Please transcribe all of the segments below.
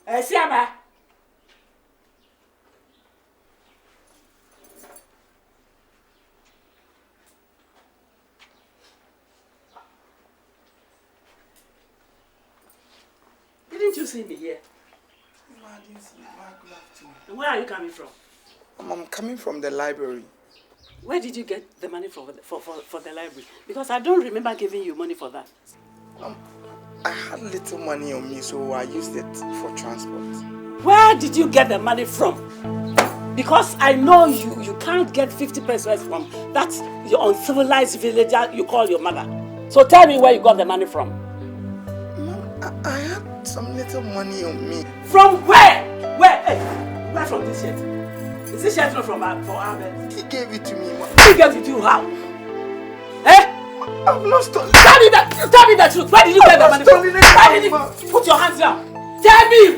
Siama. Didn't you see me here? No, I didn't see you. I could have to. And where are you coming from? I'm coming from the library. Where did you get the money for the library? Because I don't remember giving you money for that. I had little money on me, so I used it for transport. Where did you get the money from? Because I know you can't get 50 pesos from that your uncivilized villager you call your mother. So tell me where you got the money from. Mom, I had some little money on me. From where? Where? Hey, where from this shirt? Is this shirt not from Ahmed? He gave it to me, Mom. He gave it to you how? Eh? I've not stolen. Tell me the truth. Where did you get the money from? Where did you put your hands down? Tell me you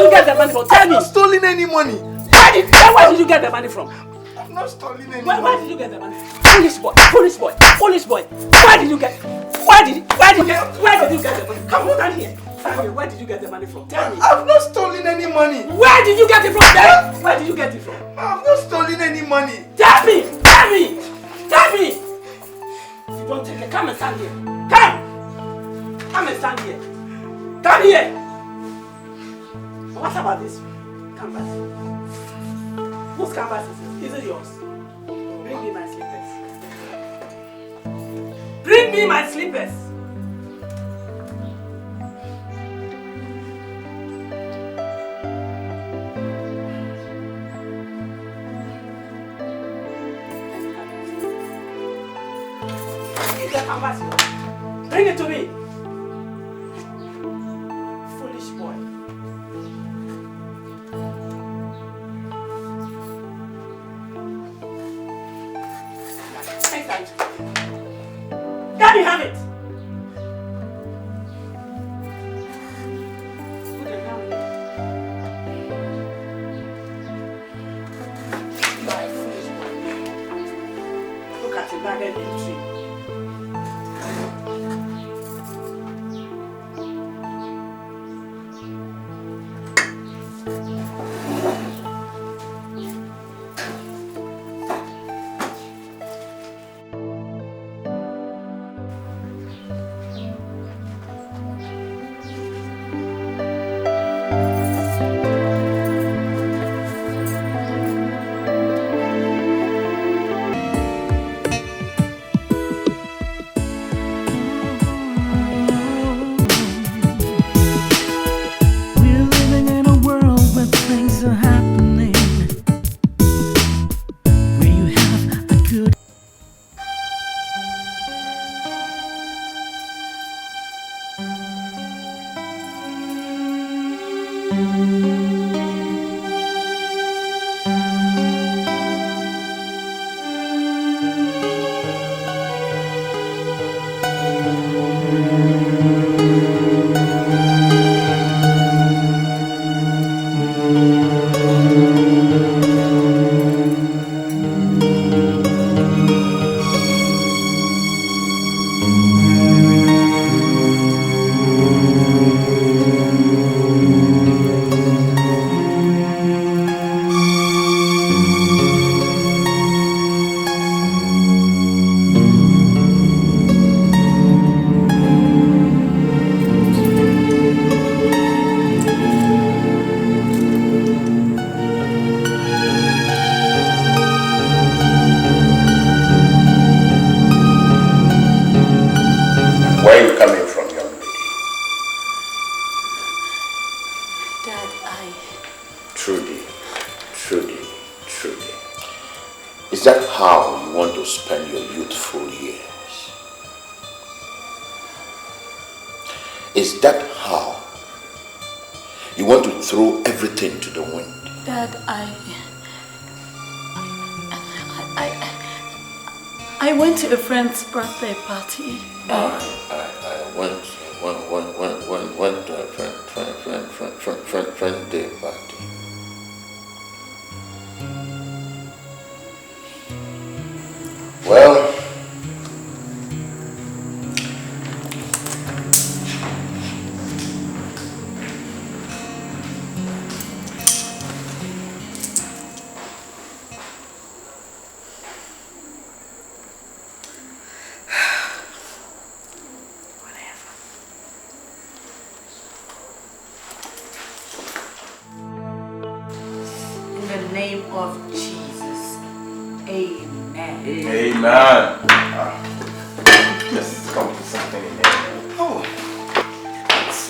get the money from. Tell me. I've not stolen any money. Where did you get the money from? I've not stolen any money. Where did you get the money? Foolish boy. Where did you get the money? Come on down here. Tell me, where did you get the money from? Tell me. I've not stolen any money. Where did you get it from? Where did you get it from? I've not stolen any money. Tell me. If you don't take it, come and stand here. Come and stand here. Come here. What about this canvas? Whose canvas is it? Is it yours? Bring me my slippers. Bring me my slippers. Bring it to me. Foolish boy. Take that. Let me have it. My foolish boy. Look at him, ragged tree. Is that how you want to spend your youthful years? Is that how you want to throw everything to the wind? Dad, I went to a friend's birthday party. I went to a friend's day party. Well, name of Jesus. Amen. Amen. Just come to something in there. Oh.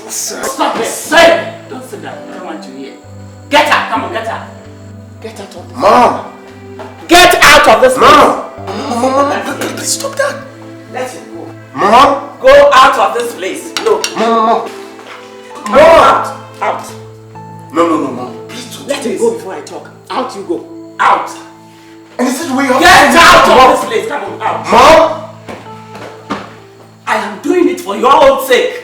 Stop it. Say! Don't sit down. I don't want you here. Get out. Come on, get out. Get out of this. Mom! Get out of this. Mom! Mom, please stop that. Let him go. Mom! Go out of this place. No. Mom! Go out. Out. No, Mom. Please don't. Let him go before I talk. Out you go. Out. And is this the way you Get out of this place. Come on, out. Mom! I am doing it for your own sake.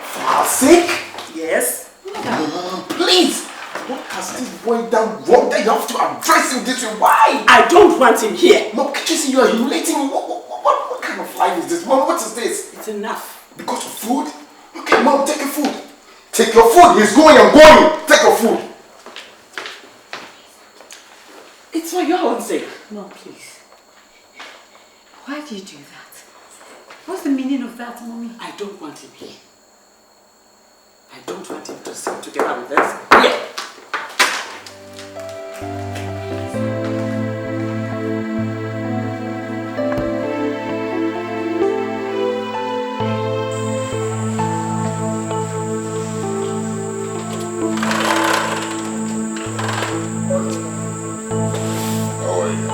For our sake? Yes. Mom, please! What has this boy done wrong that you have to address him this way? Why? I don't want him here. Mom, can't you see you are humiliating me? What kind of life is this? Mom, what is this? It's enough. Because of food? Okay, Mom, take your food. Take your food. He's going, I'm going. Take your food. It's for your own sake. No, please. Why do you do that? What's the meaning of that, Mommy? I don't want him here. I don't want him to sit together with us here. How are you?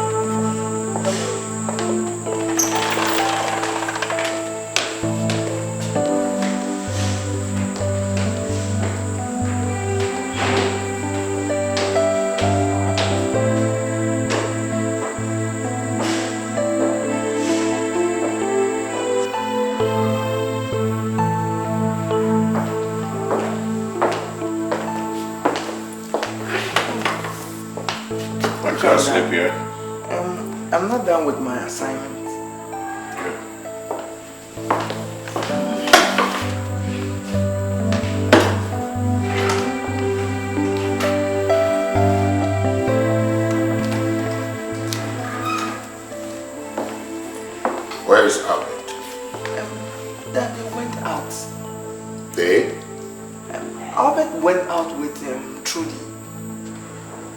I can't sleep here. I'm not done with my assignment. Good. Where is Albert? Dad, they went out. They? Albert went out with Trudy.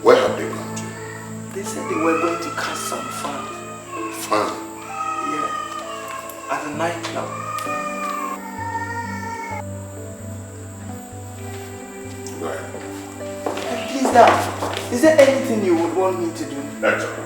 Where have they gone to? They said they were going to catch some fun. Fun. Yeah. At the nightclub. Go ahead. Please, Dad. Is there anything you would want me to do? That's all right.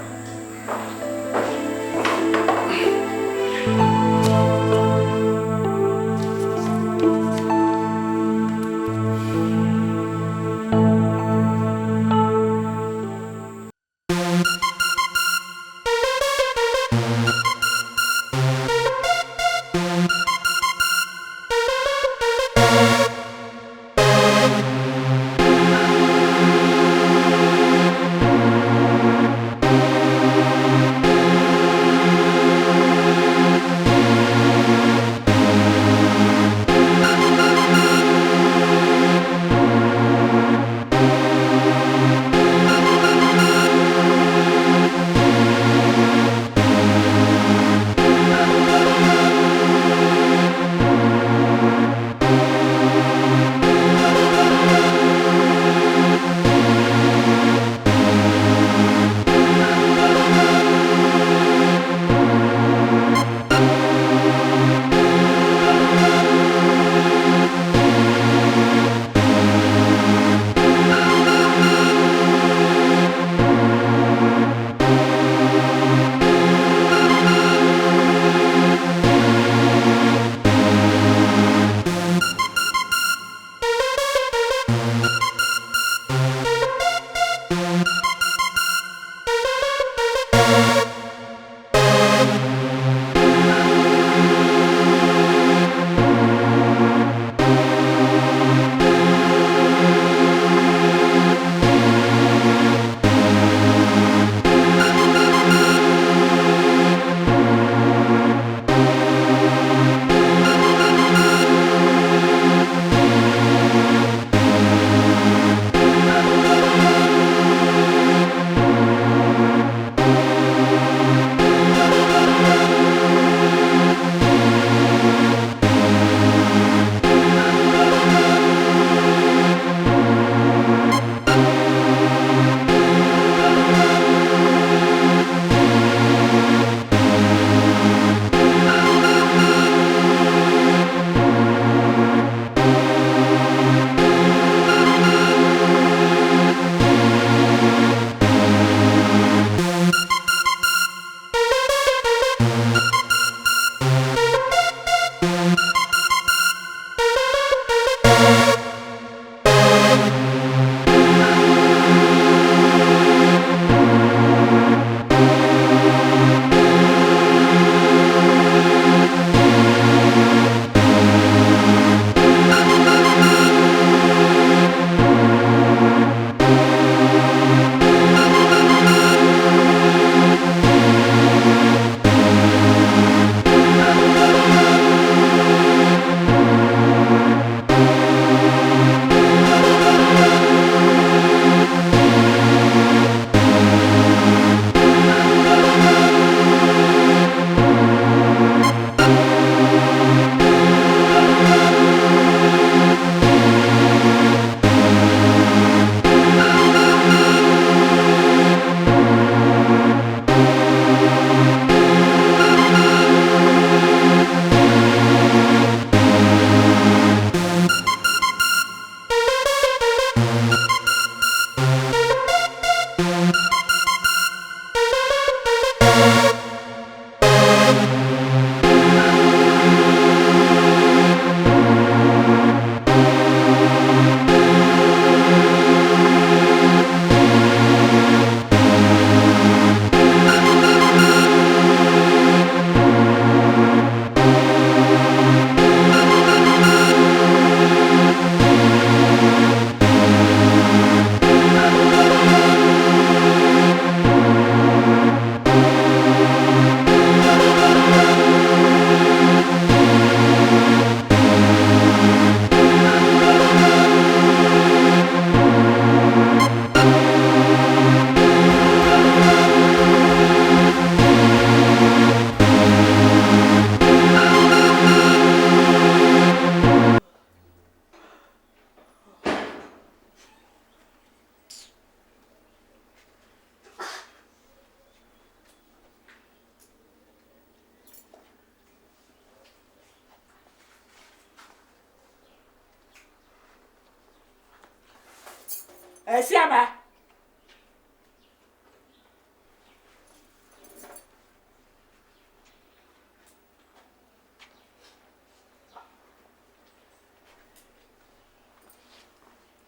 Siama.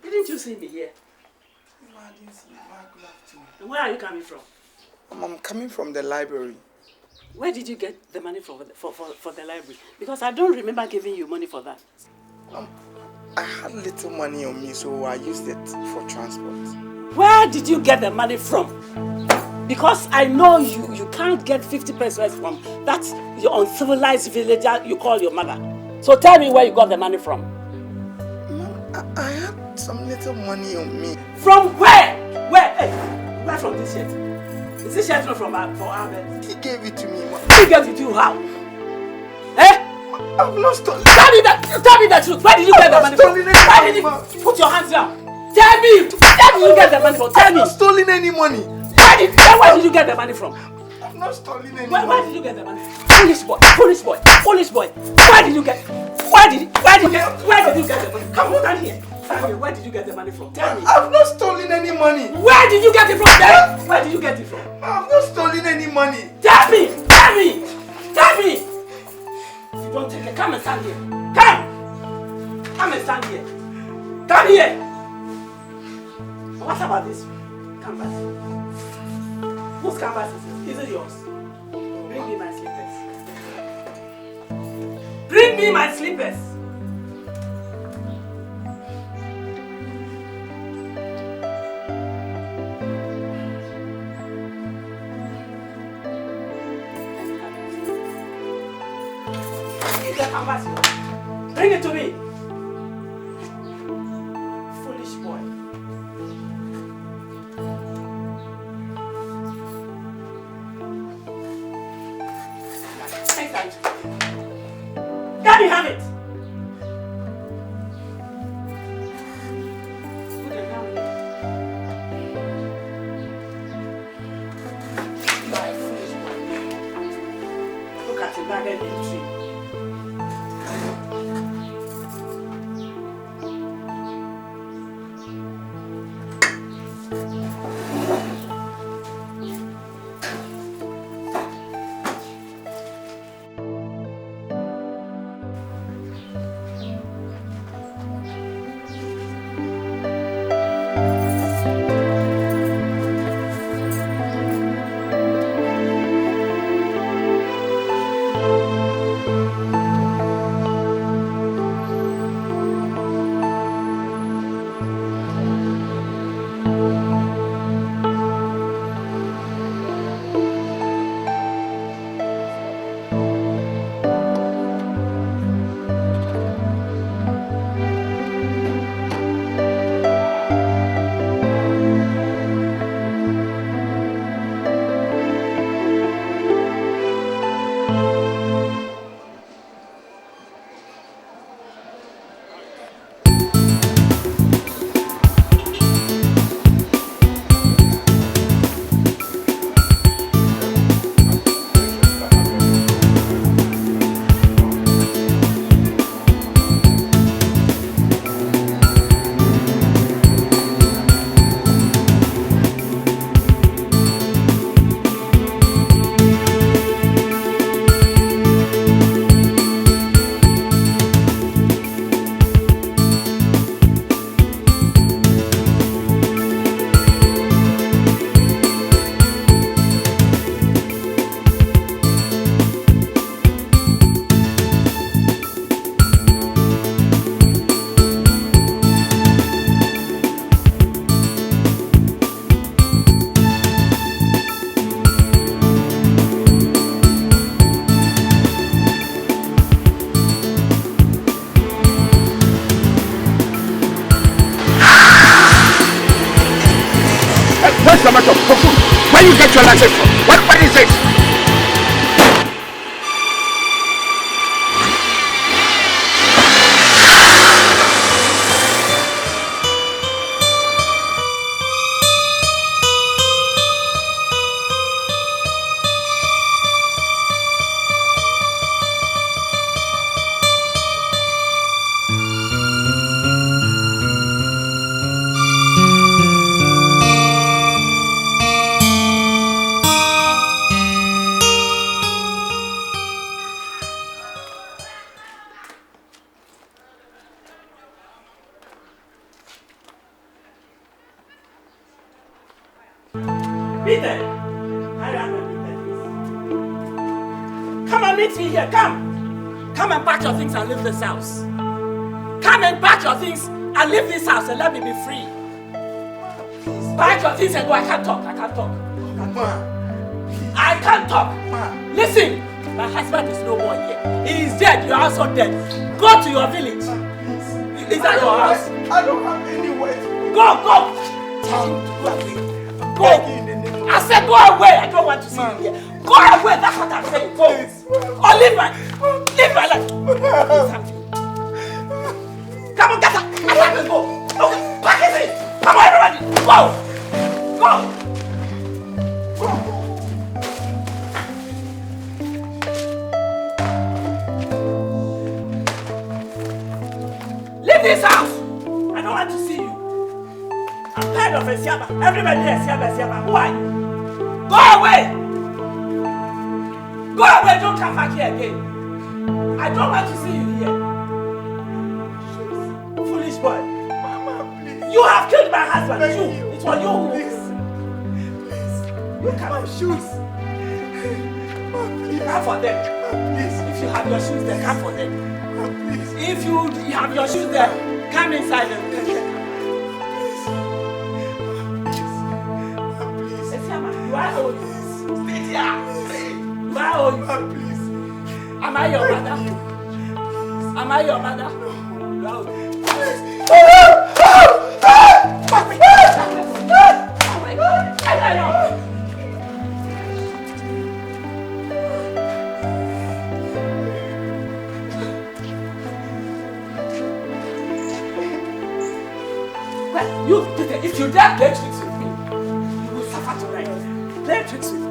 Didn't you see me here? No, I didn't see you. Good afternoon. And where are you coming from? I'm coming from the library. Where did you get the money for the library? Because I don't remember giving you money for that. I had little money on me, so I used it for transport. Where did you get the money from? Because I know you can't get 50 pesos from that your uncivilized villager you call your mother. So tell me where you got the money from. Mom, I had some little money on me. From where? Where? Hey, where from this shirt? Is this shirt not from Ahmed? He gave it to me, Mom. He gave it to you how? Eh? I've not stolen. Tell me the truth. Where did you get the money from? Where did you put your hands down? Tell me. Where did you get the money from? Tell me. I've not stolen any money. Where did you get the money from? I've not stolen any money. Where did you get the money? Foolish boy. Where did you get the money? Come on down here. Tell me, where did you get the money from? Tell me. I've not stolen any money. Where did you get it from? Where did you get it from? I've not stolen any money. Tell me. You don't take it. Come and stand here. Come and stand here. Come here. What about this canvas? Whose canvas is it? Is it yours? Bring me my slippers. Bring me my slippers. Is the canvas yours? Bring it to me. Foolish boy. Can you have it? You are a foolish boy. Look at the garden tree. What's the matter? Where you get your license from? What is it? Peter! Hurry up and meet. Come and meet me here, come! Come and pack your things and leave this house. Come and pack your things and leave this house and let me be free. Pack your things and go. I can't talk. I can't talk. Listen, my husband is no more here. He is dead. You are also dead. Go to your village. Is that your house? I don't have anywhere to go. Go. Tell him to go away. Go. I said go away. I don't want to see you here. Go away. That's what I'm saying. Go. Or leave my life. Come on, get up. Let's go. Pack it in. Come on, everybody. Go. Go. Leave this house. I don't want to see you. I'm tired of a Siaba. Everybody here is Siaba. Who are you? Go away. Go away. Don't come back here again. I don't want to see you here. Foolish boy. Mama, please. You have killed my husband. It was you. Please. Look at my shoes. Come for them. Please. If you have your shoes there, come for them. Please. If you have your shoes there, come inside and take them. Please. You are old. Stay here. You are old. Please. Am I your mother? Am I your mother? You are old. Fuck me. Oh my God. I know. Well, you, Peter, if you dare play tricks with me, you will suffer tonight. Play tricks with me.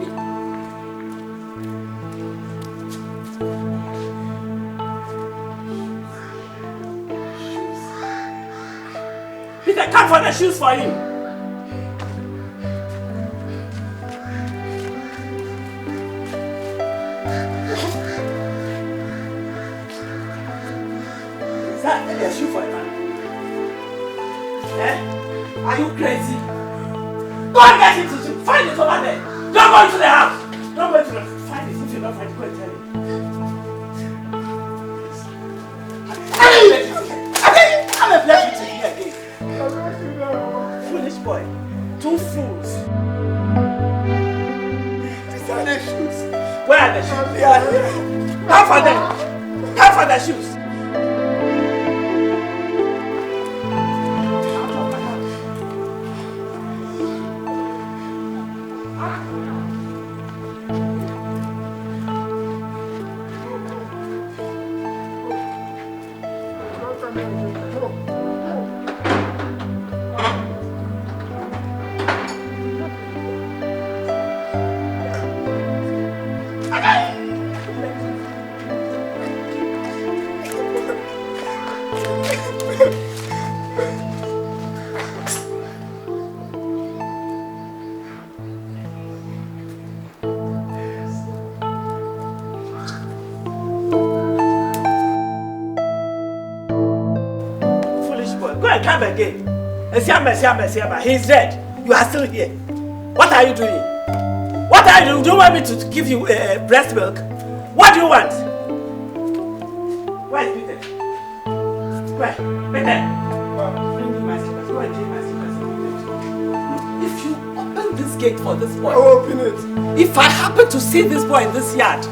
Peter, come for the shoes for him. Is that a shoe for a man? Eh? Are you crazy? Go and get it to find it over there. Don't go into the house. Don't go into the house. Find it. If you don't find it, go and tell him. I'm a blessing to you again. Foolish boy. Two fools. These are the shoes. Where are the shoes? Come for them. Come for the shoes. Come again. Esiama. He's dead. You are still here. What are you doing? What are you doing? Do you want me to give you breast milk? What do you want? Where is Peter? Where? Peter? Bring me my slippers. Go and change my slippers. Look, if you open this gate for this boy, I will open it. If I happen to see this boy in this yard,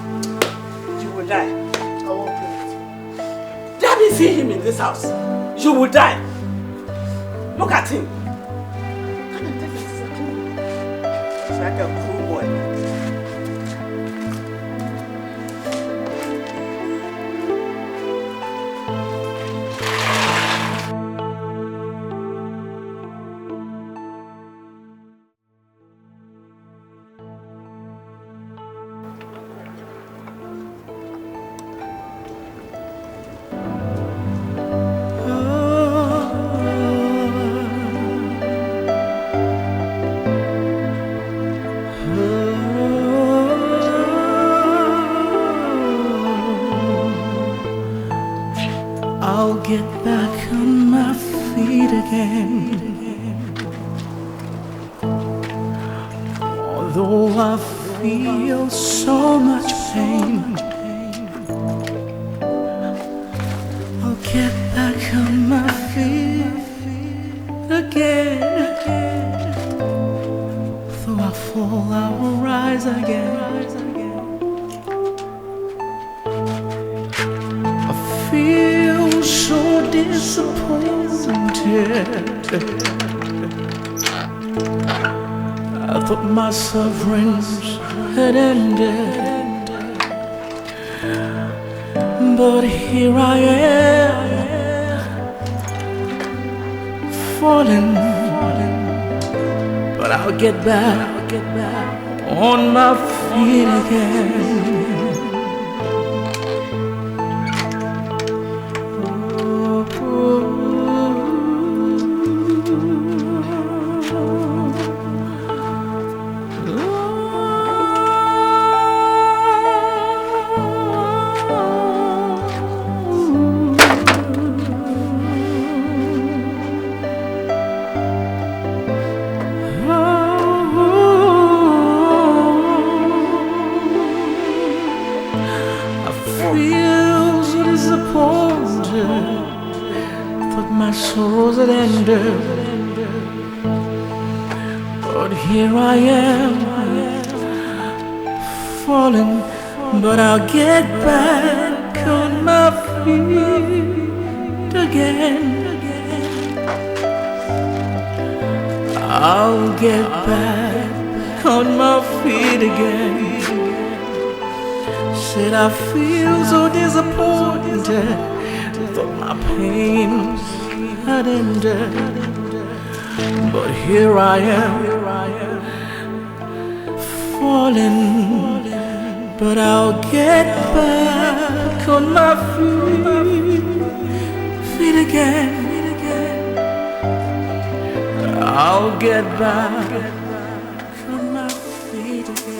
you will die. I will open it. Let me see him in this house. You will die. Look at him. Come and take this. It's like a cruel boy. Get back on my feet again. All Though I feel so much pain, I'll get back on my feet again. Though I fall, I will rise again. I feel so disappointed. I thought my sufferings had ended, but here I am, falling. But I'll get back on my feet again. Sorrows that ended, but here I am, falling, but I'll get back on my feet again. I'll get back on my feet again. Said I feel so disappointed, thought my pains had ended, but here I am, falling, but I'll get back on my feet again. I'll get back on my feet again.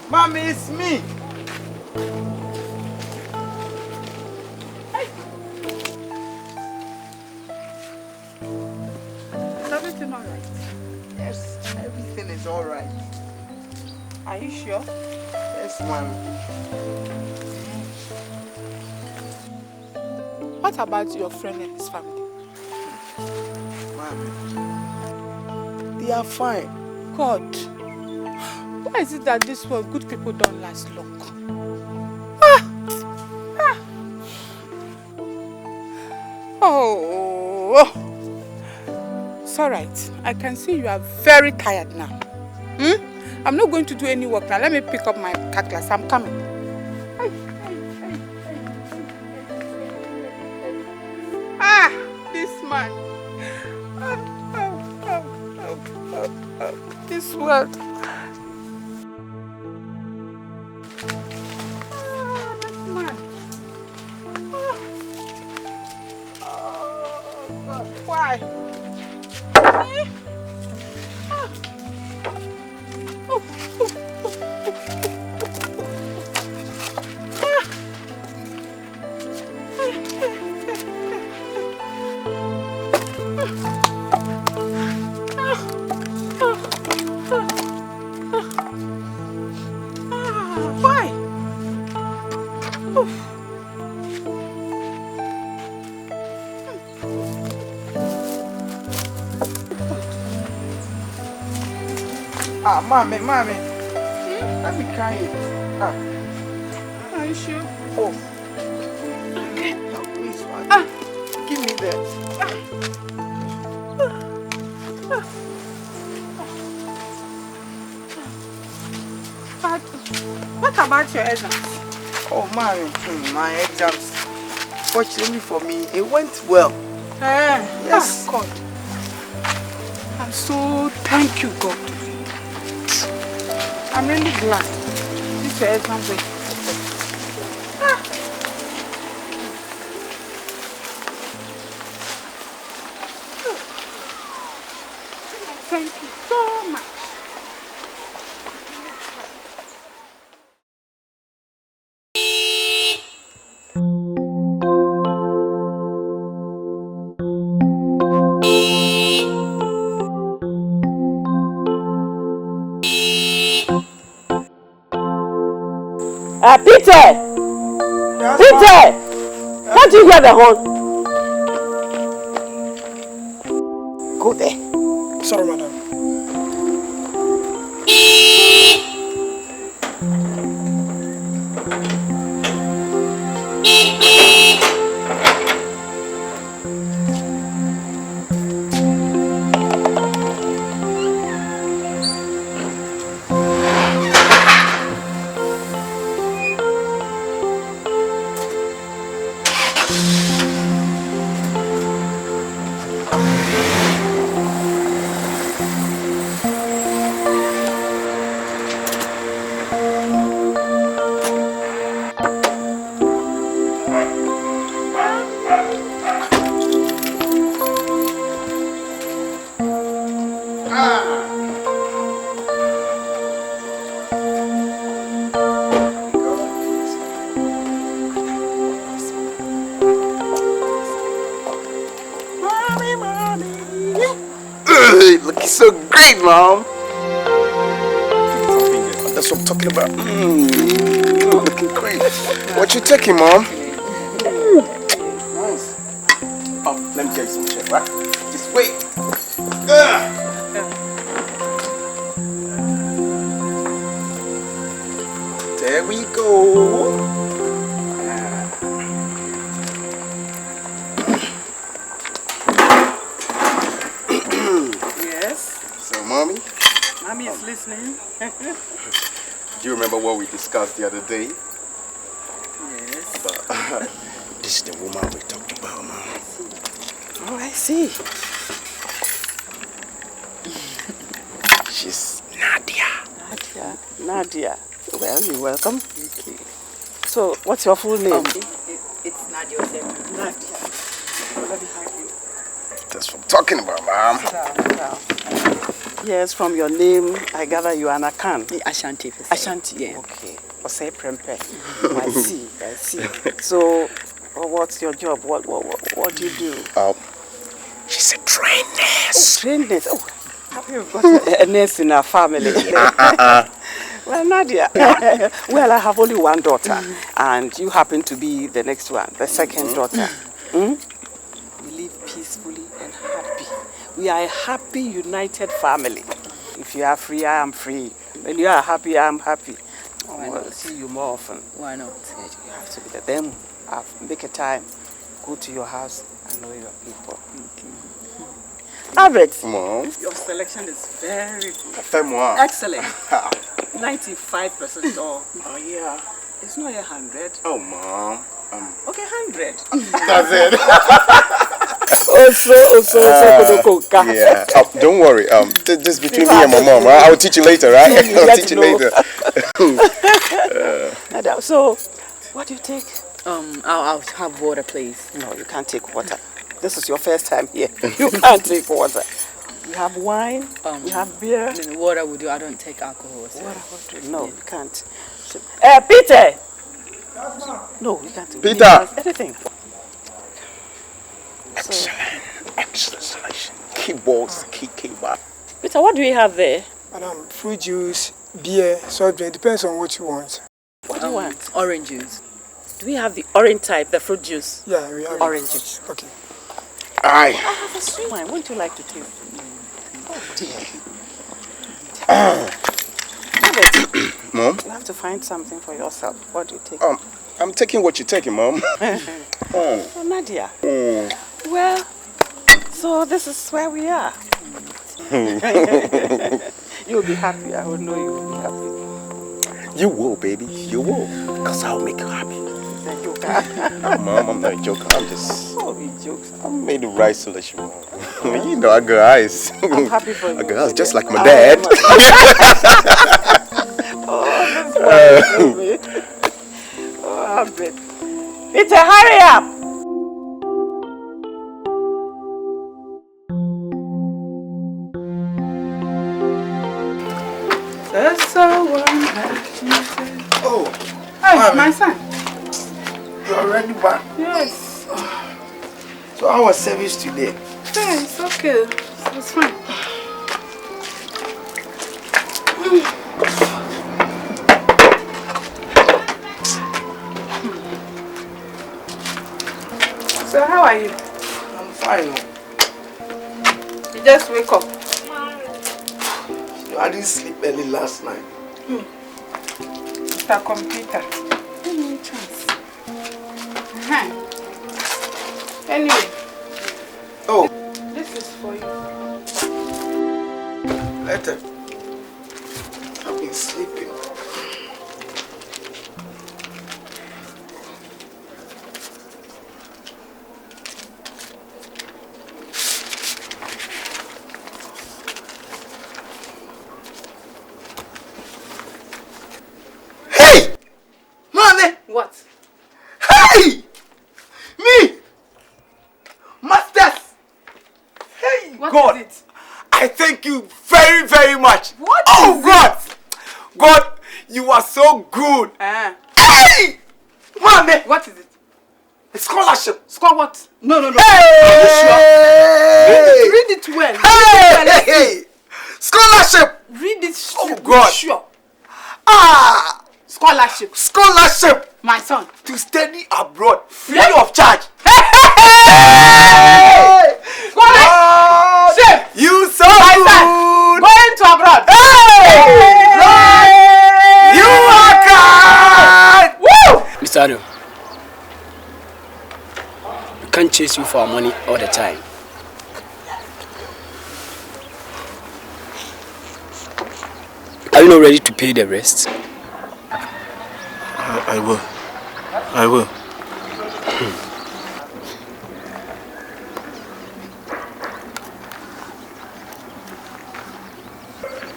Mommy, it's me. Hey. Is everything all right? Yes, everything is all right. Are you sure? Yes, Mommy. What about your friend and his family? Mommy, they are fine. God, why is it that this world good people don't last long? Oh, it's all right. I can see you are very tired now. I'm not going to do any work now. Let me pick up my cutlass. I'm coming. This man. This world. This man. Oh, God. Why? Mommy. Let me carry it. Are you sure? Oh. Okay. Please, Father. there. But what about your exams? Oh, mommy, my exams. Fortunately for me, it went well. Yes. God. I'm so thank you, God. I'm really glad. This your exam went. Thank you so much. Peter! Yes, Peter! Can't you hear the horn? Go there. sorry, madam. Looking so great, Mom. That's what I'm talking about. Looking great. What you taking, Mom? Nice. Oh, let me get you some shit, right? Just wait. There we go. Yes. So, Mommy, Mommy is listening. do you remember what we discussed the other day? Yes. This is the woman we talked about, Mom. Oh, I see. She's Nadia. Nadia. Well, you're welcome. Okay. So, what's your full name? It's Nadia. Nadia. Let me have you. That's what I'm talking about, Mom. Sit down. Yes, from your name, I gather you are an Akan. Ashanti. Ashanti, Yeah. Okay. Ose Prempe. I see. So, what's your job? What do you do? She's a trained nurse. Trained nurse. Oh, happy we've got a nurse in our family. Well, Nadia, well, I have only one daughter, and you happen to be the next one, the second daughter. We live peacefully and happy. We are a happy, united family. If you are free, I am free. When you are happy, I am happy. I'll see you more often. Why not? You have to be there. Then make a time, go to your house and know your people. Albert, Mom. your selection is very good. Fais-moi. Excellent. 95% or yeah. It's not 100. Oh, Mom. Okay, 100. That's it. Yeah. Don't worry. This is between me and my mom, right? I'll teach you later, right? I'll teach you later. So, what do you take? I'll have water, please. No, you can't take water. This is your first time here. You can't take water. We have wine. We have beer. Water will do. I don't take alcohol. So. Water. No, you can't. So, Peter. No, you can't. Peter. Anything. Excellent selection. Keyboards, keyboard. Peter, what do we have there? Madam, fruit juice, beer, soft drink, depends on what you want. What do you want? Orange juice. Do we have the orange type, the fruit juice? Yeah, we have orange juice. Okay. Aye. I have a sweet wine. Wouldn't you like to taste? Oh dear. Mom? You have to find something for yourself. What do you take? I'm taking what you're taking, Mom. Oh, Nadia. Well, so this is where we are. You'll be happy. I will know you'll be happy. You will, baby. You will. Because I'll make you happy. He's a joker. Mom, I'm not a joker. I'm just... Oh, he jokes. I made the right solution, Mom. You know, I got eyes. I'm happy for you. I got eyes just like my dad. Oh, this is oh, I'm good. Peter, hurry up! Oh, Hey, my son. you're already back. Yes. So how was service today? Yeah, it's okay. It's fine. So how are you? I'm fine. You just wake up. I didn't sleep early last night. Mr. Computer. Any chance? Anyway. Oh. This is for you. Letter. I've been sleeping. Hey! Mommy! What? Hey! Me! Masters! Hey! What God! is it? I thank you very, very much. What Oh, is God! God, you are so good. Hey! Mommy! What is it? A scholarship. Score what? No. Hey! Read it well. Hey! Scholarship. Read it. Oh, God. Sure. Ah! Scholarship. Scholarship My son. to study abroad free of charge. Scholarship. You so My good. son. Going to abroad. You are kind. Woo! Mr. Adam, we can't chase you for our money all the time. Are you not ready to pay the rest? I will. I will.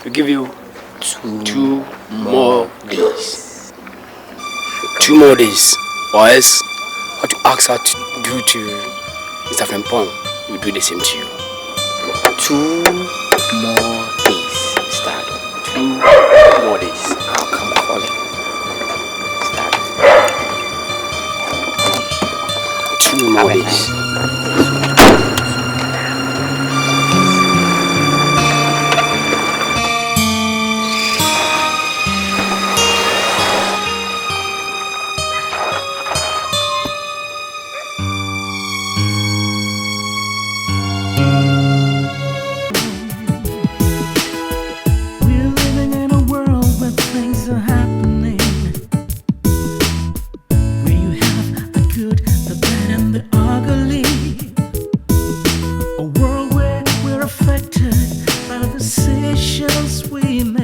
We give you two more days. 2 more days. Or else, what you ask her to do to Mr. Frempong, we do the same to you. 2 more days, Mr. Adam. 2 more days. I'll come calling. Mr. Adam. 2 more days. We're living in a world where things are happening, where you have the good, the bad, and the ugly. A world where we're affected by the decisions we make.